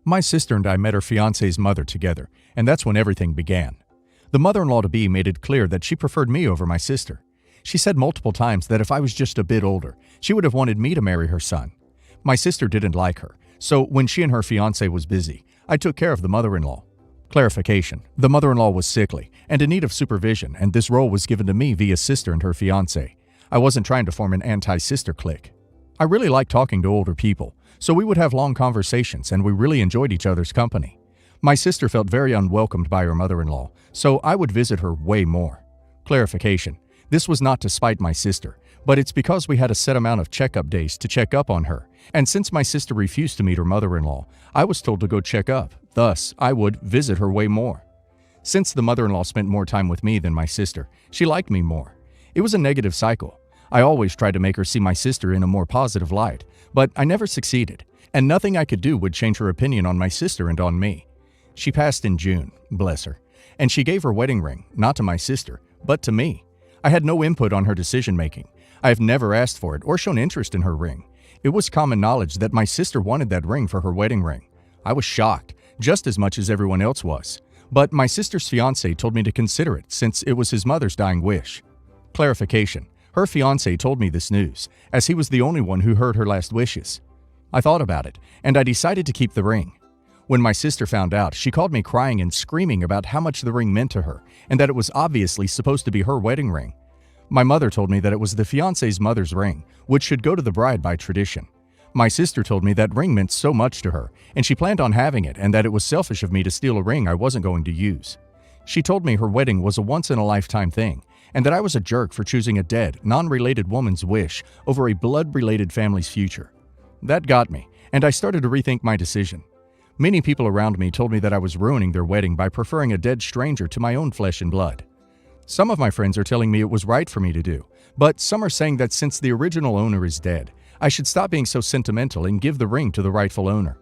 My sister and I met her fiance's mother together, and that's when everything began. The mother-in-law-to-be made it clear that she preferred me over my sister. She said multiple times that if I was just a bit older, she would have wanted me to marry her son. My sister didn't like her, so when she and her fiancé was busy, I took care of the mother-in-law. Clarification: the mother-in-law was sickly and in need of supervision, and this role was given to me via sister and her fiancé. I wasn't trying to form an anti-sister clique. I really liked talking to older people, so we would have long conversations and we really enjoyed each other's company. My sister felt very unwelcomed by her mother-in-law, so I would visit her way more. Clarification: this was not to spite my sister, but it's because we had a set amount of checkup days to check up on her, and since my sister refused to meet her mother-in-law, I was told to go check up. Thus, I would visit her way more. Since the mother-in-law spent more time with me than my sister, she liked me more. It was a negative cycle. I always tried to make her see my sister in a more positive light, but I never succeeded, and nothing I could do would change her opinion on my sister and on me. She passed in June, bless her, and she gave her wedding ring, not to my sister, but to me. I had no input on her decision-making. I have never asked for it or shown interest in her ring. It was common knowledge that my sister wanted that ring for her wedding ring. I was shocked, just as much as everyone else was. But my sister's fiancé told me to consider it since it was his mother's dying wish. Clarification: her fiancé told me this news, as he was the only one who heard her last wishes. I thought about it, and I decided to keep the ring. When my sister found out, she called me crying and screaming about how much the ring meant to her, and that it was obviously supposed to be her wedding ring. My mother told me that it was the fiancé's mother's ring, which should go to the bride by tradition. My sister told me that ring meant so much to her, and she planned on having it, and that it was selfish of me to steal a ring I wasn't going to use. She told me her wedding was a once-in-a-lifetime thing, and that I was a jerk for choosing a dead, non-related woman's wish over a blood-related family's future. That got me, and I started to rethink my decision. Many people around me told me that I was ruining their wedding by preferring a dead stranger to my own flesh and blood. Some of my friends are telling me it was right for me to do, but some are saying that since the original owner is dead, I should stop being so sentimental and give the ring to the rightful owner.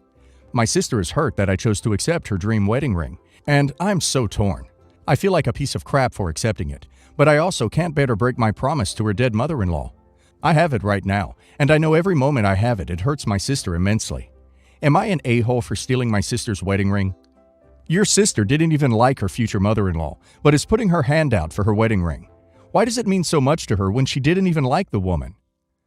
My sister is hurt that I chose to accept her dream wedding ring, and I'm so torn. I feel like a piece of crap for accepting it, but I also can't bear to break my promise to her dead mother-in-law. I have it right now, and I know every moment I have it, it hurts my sister immensely. Am I an a-hole for stealing my sister's wedding ring? Your sister didn't even like her future mother-in-law, but is putting her hand out for her wedding ring. Why does it mean so much to her when she didn't even like the woman?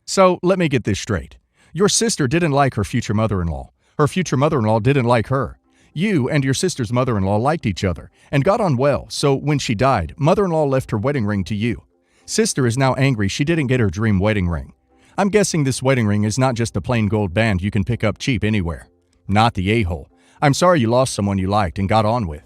So, let me get this straight. Your sister didn't like her future mother-in-law. Her future mother-in-law didn't like her. You and your sister's mother-in-law liked each other and got on well, so when she died, mother-in-law left her wedding ring to you. Sister is now angry she didn't get her dream wedding ring. I'm guessing this wedding ring is not just a plain gold band you can pick up cheap anywhere. Not the a-hole. I'm sorry you lost someone you liked and got on with.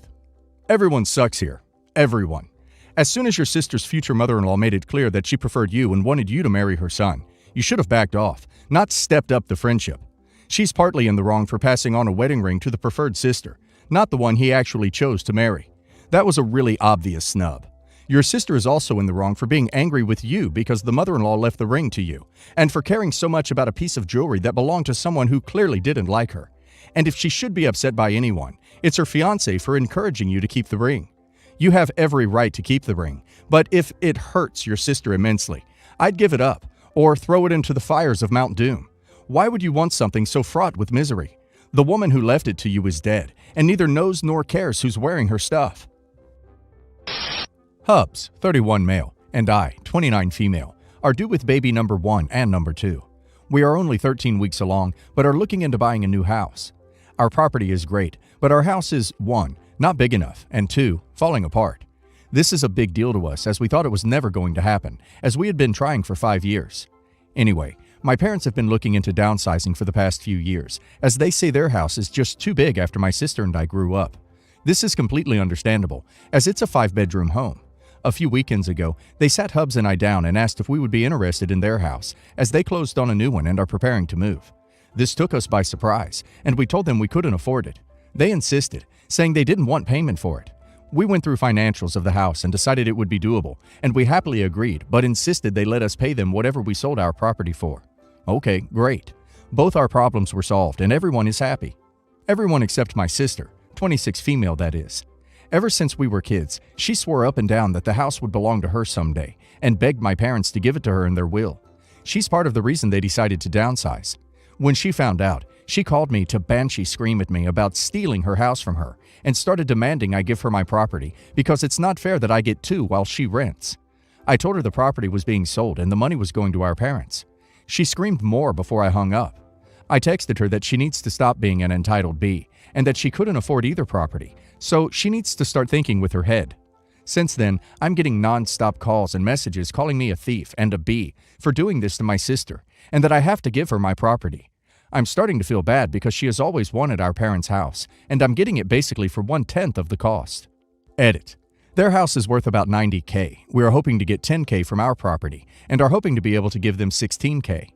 Everyone sucks here. Everyone. As soon as your sister's future mother-in-law made it clear that she preferred you and wanted you to marry her son, you should have backed off, not stepped up the friendship. She's partly in the wrong for passing on a wedding ring to the preferred sister, not the one he actually chose to marry. That was a really obvious snub. Your sister is also in the wrong for being angry with you because the mother-in-law left the ring to you, and for caring so much about a piece of jewelry that belonged to someone who clearly didn't like her. And if she should be upset by anyone, it's her fiancé for encouraging you to keep the ring. You have every right to keep the ring, but if it hurts your sister immensely, I'd give it up, or throw it into the fires of Mount Doom. Why would you want something so fraught with misery? The woman who left it to you is dead, and neither knows nor cares who's wearing her stuff. Hubs, 31 male, and I, 29 female, are due with baby number 1 and number 2. We are only 13 weeks along, but are looking into buying a new house. Our property is great, but our house is 1, not big enough, and 2, falling apart. This is a big deal to us as we thought it was never going to happen, as we had been trying for 5 years. Anyway, my parents have been looking into downsizing for the past few years, as they say their house is just too big after my sister and I grew up. This is completely understandable, as it's a 5-bedroom home. A few weekends ago, they sat Hubs and I down and asked if we would be interested in their house, as they closed on a new one and are preparing to move. This took us by surprise, and we told them we couldn't afford it. They insisted, saying they didn't want payment for it. We went through financials of the house and decided it would be doable, and we happily agreed, but insisted they let us pay them whatever we sold our property for. Okay, great. Both our problems were solved, and everyone is happy. Everyone except my sister, 26 female that is. Ever since we were kids, she swore up and down that the house would belong to her someday, and begged my parents to give it to her in their will. She's part of the reason they decided to downsize. When she found out, She called me to banshee scream at me about stealing her house from her and started demanding I give her my property because it's not fair that I get two while she rents. I told her the property was being sold and the money was going to our parents. She screamed more before I hung up. I texted her that she needs to stop being an entitled bee and that she couldn't afford either property, so she needs to start thinking with her head. Since then, I'm getting non-stop calls and messages calling me a thief and a bee for doing this to my sister and that I have to give her my property. I'm starting to feel bad because she has always wanted our parents' house, and I'm getting it basically for 1/10 of the cost. Edit. Their house is worth about $90K. We are hoping to get $10K from our property and are hoping to be able to give them $16K.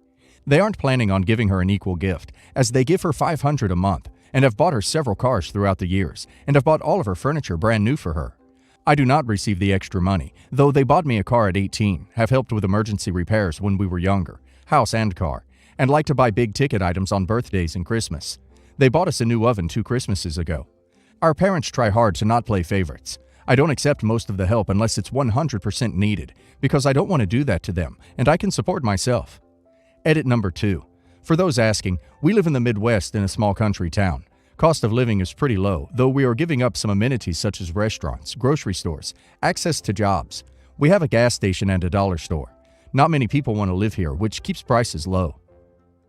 They aren't planning on giving her an equal gift, as they give her $500 a month and have bought her several cars throughout the years and have bought all of her furniture brand new for her. I do not receive the extra money, though they bought me a car at 18, have helped with emergency repairs when we were younger, house and car, and like to buy big-ticket items on birthdays and Christmas. They bought us a new oven 2 Christmases ago. Our parents try hard to not play favorites. I don't accept most of the help unless it's 100% needed, because I don't want to do that to them, and I can support myself. Edit number 2. For those asking, we live in the Midwest in a small country town. Cost of living is pretty low, though we are giving up some amenities such as restaurants, grocery stores, access to jobs. We have a gas station and a dollar store. Not many people want to live here, which keeps prices low.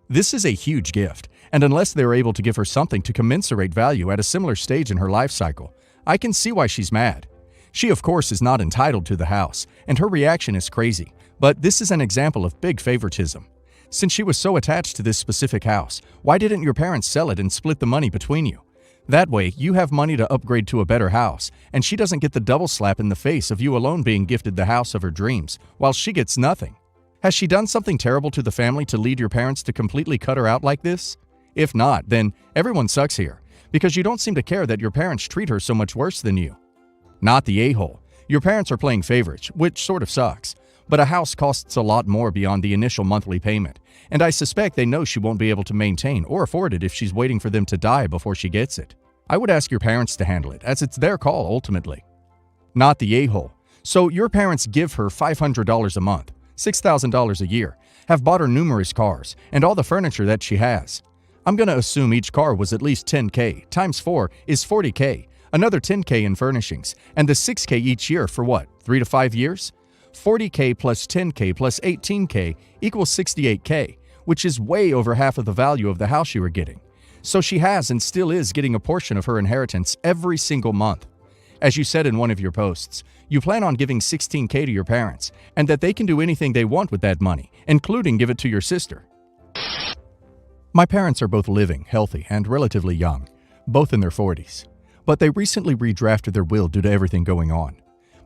This is a huge gift, and unless they're able to give her something to commensurate value at a similar stage in her life cycle, I can see why she's mad. She, of course, is not entitled to the house, and her reaction is crazy, but this is an example of big favoritism. Since she was so attached to this specific house, why didn't your parents sell it and split the money between you? That way, you have money to upgrade to a better house, and she doesn't get the double slap in the face of you alone being gifted the house of her dreams, while she gets nothing. Has she done something terrible to the family to lead your parents to completely cut her out like this? If not, then everyone sucks here, because you don't seem to care that your parents treat her so much worse than you. Not the a-hole. Your parents are playing favorites, which sort of sucks. But a house costs a lot more beyond the initial monthly payment, and I suspect they know she won't be able to maintain or afford it if she's waiting for them to die before she gets it. I would ask your parents to handle it, as it's their call ultimately. Not the a-hole. So your parents give her $500 a month, $6,000 a year, have bought her numerous cars, and all the furniture that she has. I'm gonna assume each car was at least $10K, times 4 is $40K, another $10K in furnishings, and the $6K each year for what, 3 to 5 years? $40K plus $10K plus $18K equals $68K, which is way over half of the value of the house you were getting. So she has and still is getting a portion of her inheritance every single month. As you said in one of your posts, you plan on giving $16K to your parents, and that they can do anything they want with that money, including give it to your sister. My parents are both living, healthy, and relatively young, both in their 40s. But they recently redrafted their will due to everything going on.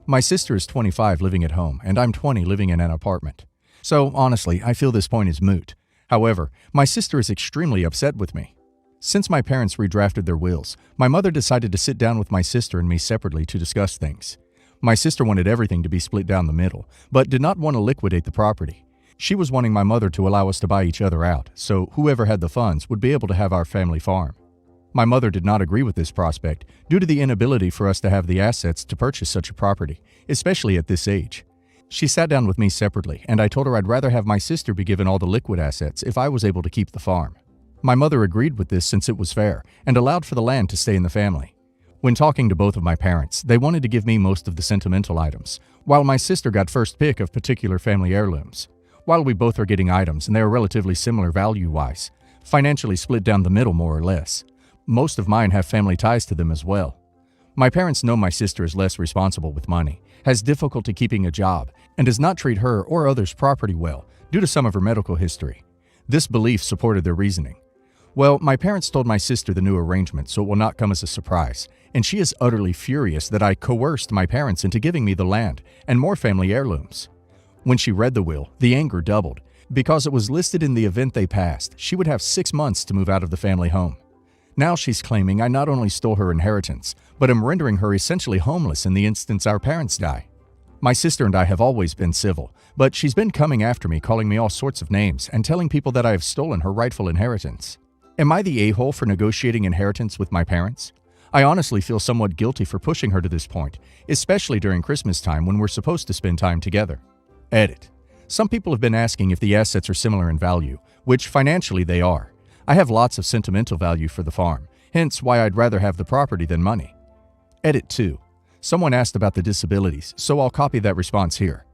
My sister is 25 living at home, and I'm 20 living in an apartment. So, honestly, I feel this point is moot. However, my sister is extremely upset with me. Since my parents redrafted their wills, my mother decided to sit down with my sister and me separately to discuss things. My sister wanted everything to be split down the middle, but did not want to liquidate the property. She was wanting my mother to allow us to buy each other out, so whoever had the funds would be able to have our family farm. My mother did not agree with this prospect due to the inability for us to have the assets to purchase such a property, especially at this age. She sat down with me separately, and I told her I'd rather have my sister be given all the liquid assets if I was able to keep the farm. My mother agreed with this since it was fair and allowed for the land to stay in the family. When talking to both of my parents, they wanted to give me most of the sentimental items, while my sister got first pick of particular family heirlooms. While we both are getting items and they are relatively similar value-wise, financially split down the middle more or less. Most of mine have family ties to them as well. My parents know my sister is less responsible with money, has difficulty keeping a job, and does not treat her or others' property well due to some of her medical history. This belief supported their reasoning. Well, my parents told my sister the new arrangement, so it will not come as a surprise, and she is utterly furious that I coerced my parents into giving me the land and more family heirlooms. When she read the will, the anger doubled. Because it was listed in the event they passed, she would have 6 months to move out of the family home. Now she's claiming I not only stole her inheritance, but am rendering her essentially homeless in the instance our parents die. My sister and I have always been civil, but she's been coming after me, calling me all sorts of names and telling people that I have stolen her rightful inheritance. Am I the a-hole for negotiating inheritance with my parents? I honestly feel somewhat guilty for pushing her to this point, especially during Christmas time when we're supposed to spend time together. Edit. Some people have been asking if the assets are similar in value, which financially they are. I have lots of sentimental value for the farm, hence why I'd rather have the property than money. Edit 2. Someone asked about the disabilities, so I'll copy that response here.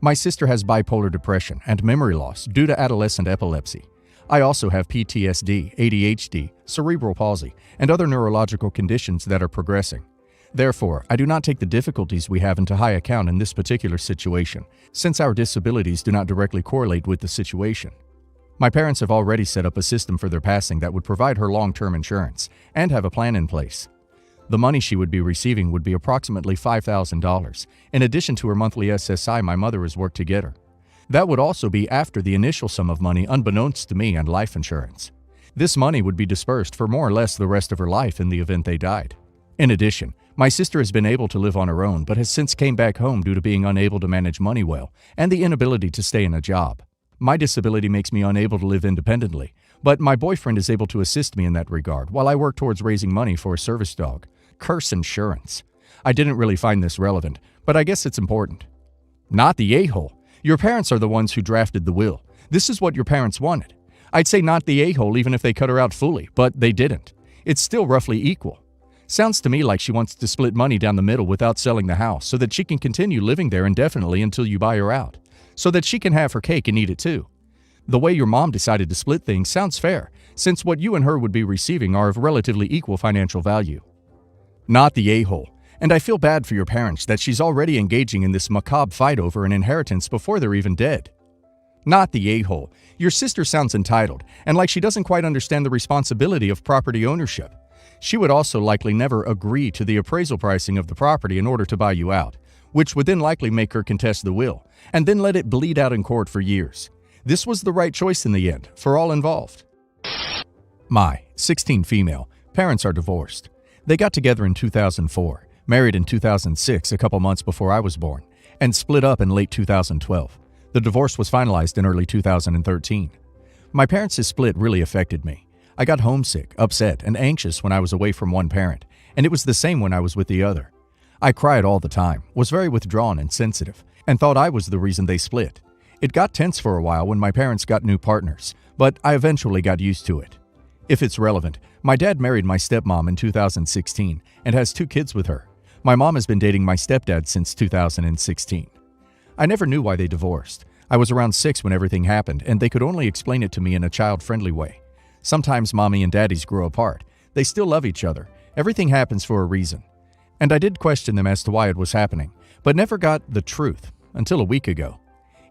My sister has bipolar depression and memory loss due to adolescent epilepsy. I also have PTSD, ADHD, cerebral palsy, and other neurological conditions that are progressing. Therefore, I do not take the difficulties we have into high account in this particular situation, since our disabilities do not directly correlate with the situation. My parents have already set up a system for their passing that would provide her long-term insurance, and have a plan in place. The money she would be receiving would be approximately $5,000, in addition to her monthly SSI my mother has worked to get her. That would also be after the initial sum of money unbeknownst to me and life insurance. This money would be dispersed for more or less the rest of her life in the event they died. In addition, my sister has been able to live on her own but has since came back home due to being unable to manage money well and the inability to stay in a job. My disability makes me unable to live independently, but my boyfriend is able to assist me in that regard while I work towards raising money for a service dog. Curse insurance. I didn't really find this relevant, but I guess it's important. Not the a-hole. Your parents are the ones who drafted the will. This is what your parents wanted. I'd say not the a-hole even if they cut her out fully, but they didn't. It's still roughly equal. Sounds to me like she wants to split money down the middle without selling the house so that she can continue living there indefinitely until you buy her out, so that she can have her cake and eat it too. The way your mom decided to split things sounds fair, since what you and her would be receiving are of relatively equal financial value. Not the a-hole. And I feel bad for your parents that she's already engaging in this macabre fight over an inheritance before they're even dead. Not the a-hole. Your sister sounds entitled, and like she doesn't quite understand the responsibility of property ownership. She would also likely never agree to the appraisal pricing of the property in order to buy you out, which would then likely make her contest the will, and then let it bleed out in court for years. This was the right choice in the end, for all involved. My 16 female. Parents are divorced. They got together in 2004, married in 2006, a couple months before I was born, and split up in late 2012. The divorce was finalized in early 2013. My parents' split really affected me. I got homesick, upset, and anxious when I was away from one parent, and it was the same when I was with the other. I cried all the time, was very withdrawn and sensitive, and thought I was the reason they split. It got tense for a while when my parents got new partners, but I eventually got used to it. If it's relevant, my dad married my stepmom in 2016 and has 2 kids with her. My mom has been dating my stepdad since 2016. I never knew why they divorced. I was around 6 when everything happened, and they could only explain it to me in a child-friendly way. Sometimes mommy and daddies grow apart. They still love each other. Everything happens for a reason. And I did question them as to why it was happening, but never got the truth until a week ago.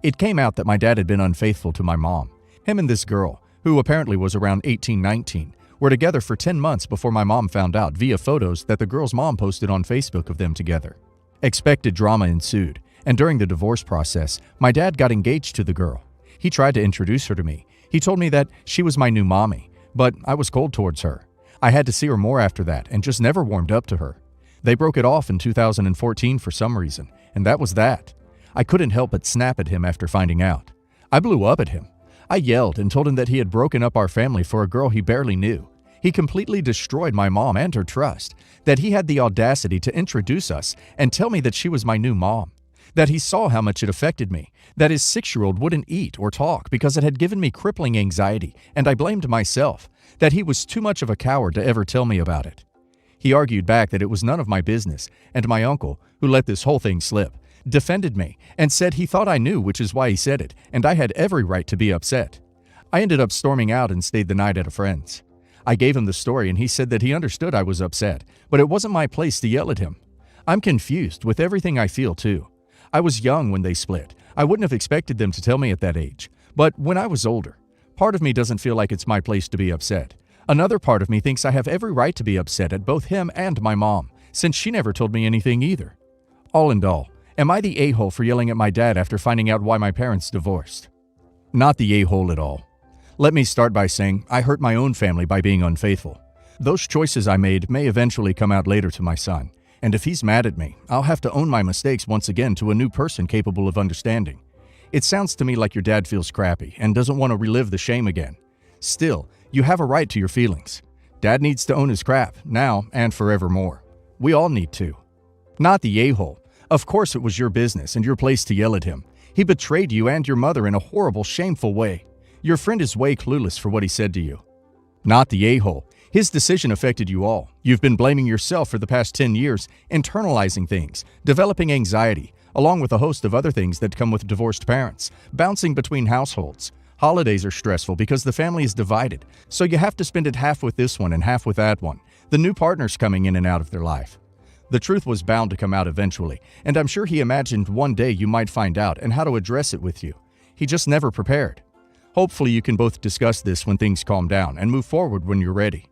It came out that my dad had been unfaithful to my mom. Him and this girl, who apparently was around 18-19, were together for 10 months before my mom found out via photos that the girl's mom posted on Facebook of them together. Expected drama ensued, and during the divorce process, my dad got engaged to the girl. He tried to introduce her to me. He told me that she was my new mommy, but I was cold towards her. I had to see her more after that and just never warmed up to her. They broke it off in 2014 for some reason, and that was that. I couldn't help but snap at him after finding out. I blew up at him. I yelled and told him that he had broken up our family for a girl he barely knew. He completely destroyed my mom and her trust, that he had the audacity to introduce us and tell me that she was my new mom, that he saw how much it affected me, that his 6-year-old wouldn't eat or talk because it had given me crippling anxiety, and I blamed myself, that he was too much of a coward to ever tell me about it. He argued back that it was none of my business, and my uncle, who let this whole thing slip, defended me and said he thought I knew, which is why he said it, and I had every right to be upset. I ended up storming out and stayed the night at a friend's. I gave him the story and he said that he understood I was upset, but it wasn't my place to yell at him. I'm confused with everything I feel too. I was young when they split. I wouldn't have expected them to tell me at that age. But when I was older, part of me doesn't feel like it's my place to be upset. Another part of me thinks I have every right to be upset at both him and my mom, since she never told me anything either. All in all, am I the a-hole for yelling at my dad after finding out why my parents divorced? Not the a-hole at all. Let me start by saying I hurt my own family by being unfaithful. Those choices I made may eventually come out later to my son, and if he's mad at me, I'll have to own my mistakes once again to a new person capable of understanding. It sounds to me like your dad feels crappy and doesn't want to relive the shame again. Still, you have a right to your feelings. Dad needs to own his crap, now and forevermore. We all need to. Not the a-hole. Of course it was your business and your place to yell at him. He betrayed you and your mother in a horrible, shameful way. Your friend is way clueless for what he said to you. not the a-hole. His decision affected you all. You've been blaming yourself for the past 10 years, internalizing things, developing anxiety, along with a host of other things that come with divorced parents, bouncing between households. Holidays are stressful because the family is divided, so you have to spend it half with this one and half with that one. The new partner's coming in and out of their life. The truth was bound to come out eventually, and I'm sure he imagined one day you might find out and how to address it with you. He just never prepared. Hopefully you can both discuss this when things calm down and move forward when you're ready.